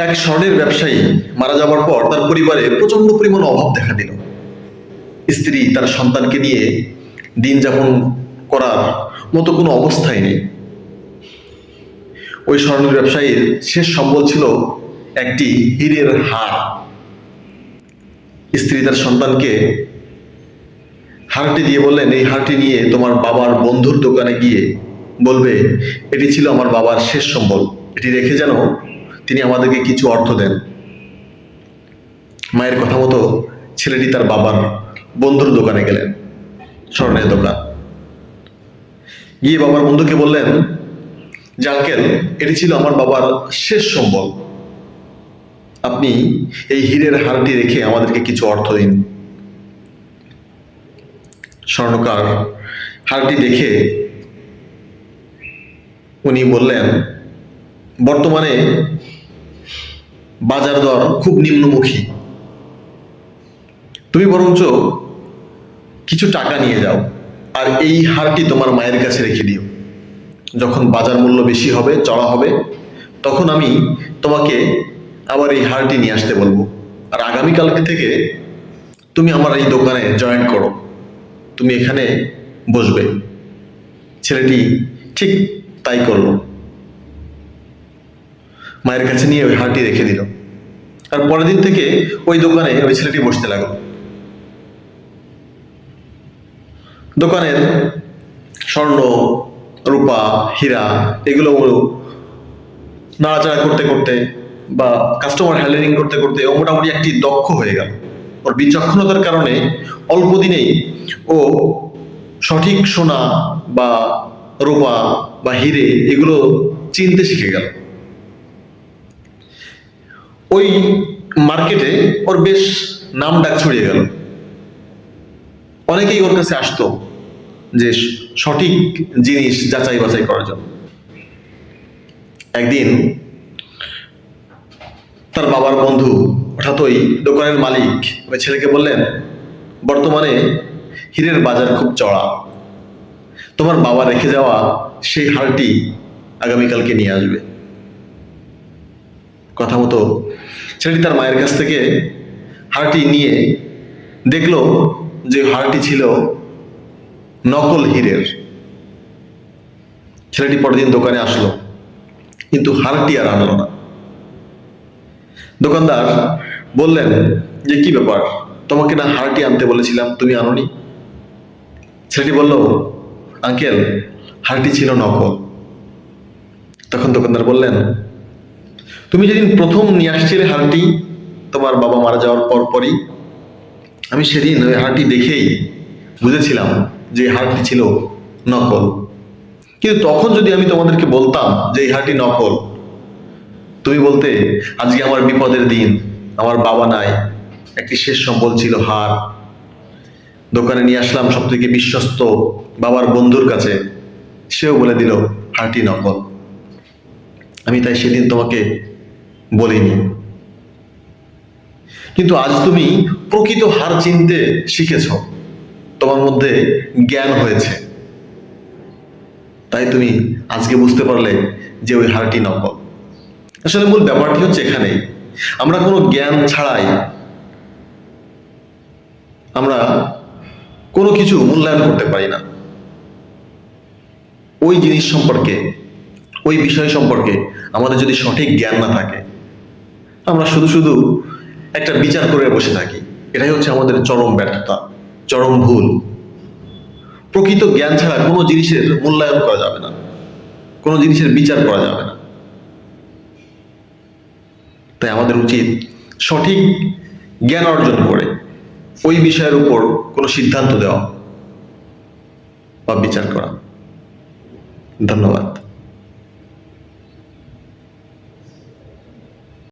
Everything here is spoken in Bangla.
এক স্বর্ণের ব্যবসায়ী মারা যাওয়ার পর তার পরিবারে প্রচন্ড পরিমাণ অভাব দেখা দিল। স্ত্রী তার সন্তানকে নিয়ে দিন যাপন করার মতো কোনো অবস্থাই নেই। ওই স্বর্ণের ব্যবসায়ীর শেষ সম্বল ছিল একটি হীরের হার। স্ত্রী তার সন্তানকে হারটি দিয়ে বললেন, এই হারটি নিয়ে তোমার বাবার বন্ধুর দোকানে গিয়ে বলবে এটি ছিল আমার বাবার শেষ সম্বল, এটি রেখে যেন তিনি আমাদেরকে কিছু অর্থ দেন। মায়ের কথা মতো ছেলেটি তার বাবার বন্ধুর দোকানে গেলেন, স্বর্ণের দোকান। গিয়ে বাবার বন্ধুকে বললেন যে আঙ্কেল, এটি ছিল আমার বাবার শেষ সম্বল, আপনি এই হীরের হারটি রেখে আমাদেরকে কিছু অর্থ দিন। স্বর্ণকার হারটি দেখে উনি বললেন, বর্তমানে বাজার দর খুব নিম্নমুখী, তুমি বরঞ্চ কিছু টাকা নিয়ে যাও আর এই হারটি তোমার মায়ের কাছে রেখে দিও। যখন বাজার মূল্য বেশি হবে, চড়া হবে, তখন আমি তোমাকে আবার এই হারটি নিয়ে আসতে বলবো। আর আগামীকালকে থেকে তুমি আমার এই দোকানে জয়েন করো, তুমি এখানে বসবে। ছেলেটি ঠিক তাই করলো, মায়ের কাছে নিয়ে ওই হারটি রেখে দিল। আর পরের দিন থেকে ওই দোকানে ওই ছেলেটি বসতে লাগলো। দোকানের স্বর্ণ, রূপা, হীরা এগুলো নাড়াচাড়া করতে করতে বা কাস্টমার হ্যান্ডলিং করতে করতে ও মোটামুটি একটি দক্ষ হয়ে গেল। ওর বিচক্ষণতার কারণে অল্প দিনেই ও সঠিক সোনা বা রূপা বা হিরে এগুলো চিনতে শিখে গেল। ওই মার্কেটে ওর বেশ নাম ডাক ছড়িয়ে গেল। অনেকেই ওর কাছে আসতো যে সঠিক জিনিস যাচাই বাছাই করার জন্য। একদিন তার বাবার বন্ধু অর্থাৎ ওই দোকানের মালিক ওই ছেলেকে বললেন, বর্তমানে হীরের বাজার খুব চড়া, তোমার বাবা রেখে যাওয়া সেই হারটি আগামীকালকে নিয়ে আসবে। কথা মতো ছেলেটি তার মায়ের কাছ থেকে হারটি নিয়ে দেখলো যে হারটি ছিল নকল হীরের। ছেলেটি পরের দিন দোকানে আসলো, কিন্তু হারটি আর আনলো না। দোকানদার বললেন যে কি ব্যাপার, তোমাকে না হারটি আনতে বলেছিলাম, তুমি আনোনি? ছেলেটি বলল, আঙ্কেল, হারটি ছিল নকল। তখন দোকানদার বললেন, তুমি যেদিন প্রথম নিয়ে আসছিলে হারটি তোমার বাবা মারা যাওয়ার পরই, আমি সেদিন ওই হারটি দেখেই বুঝেছিলাম যে হারটি ছিল নকল। কিন্তু তখন যদি আমি তোমাদেরকে বলতাম যে এই হারটি নকল, তুমি বলতে আজকে আমার বিপদের দিন, আমার বাবা নাই, একটি শেষ সম্বল ছিল হার, দোকানে নিয়ে আসলাম সব থেকে বিশ্বস্ত বাবার বন্ধুর কাছে, সেও বলে দিল হারটি নকল। আমি তাই সেদিন তোমাকে বলিনি। কিন্তু আজ তুমি প্রকৃত হার চিনতে শিখেছ, তোমার মধ্যে জ্ঞান হয়েছে, তাই তুমি আজকে বুঝতে পারলে যে ওই হারটি নকল। আসলে মূল ব্যাপারটি হচ্ছে এখানেই, আমরা কোনো জ্ঞান ছাড়াই আমরা কোনো কিছু মূল্যায়ন করতে পারি না। ওই জিনিস সম্পর্কে, ওই বিষয় সম্পর্কে আমাদের যদি সঠিক জ্ঞান না থাকে, আমরা শুধু শুধু একটা বিচার করে বসে থাকি। এটাই হচ্ছে আমাদের চরম ব্যর্থতা, চরম ভুল। প্রকৃত জ্ঞান ছাড়া কোনো জিনিসের মূল্যায়ন করা যাবে না, কোনো জিনিসের বিচার করা যাবে না। তাই আমাদের উচিত সঠিক জ্ঞান অর্জন করে ওই বিষয়ের উপর কোনো সিদ্ধান্ত দেওয়া বা বিচার করা। ধন্যবাদ।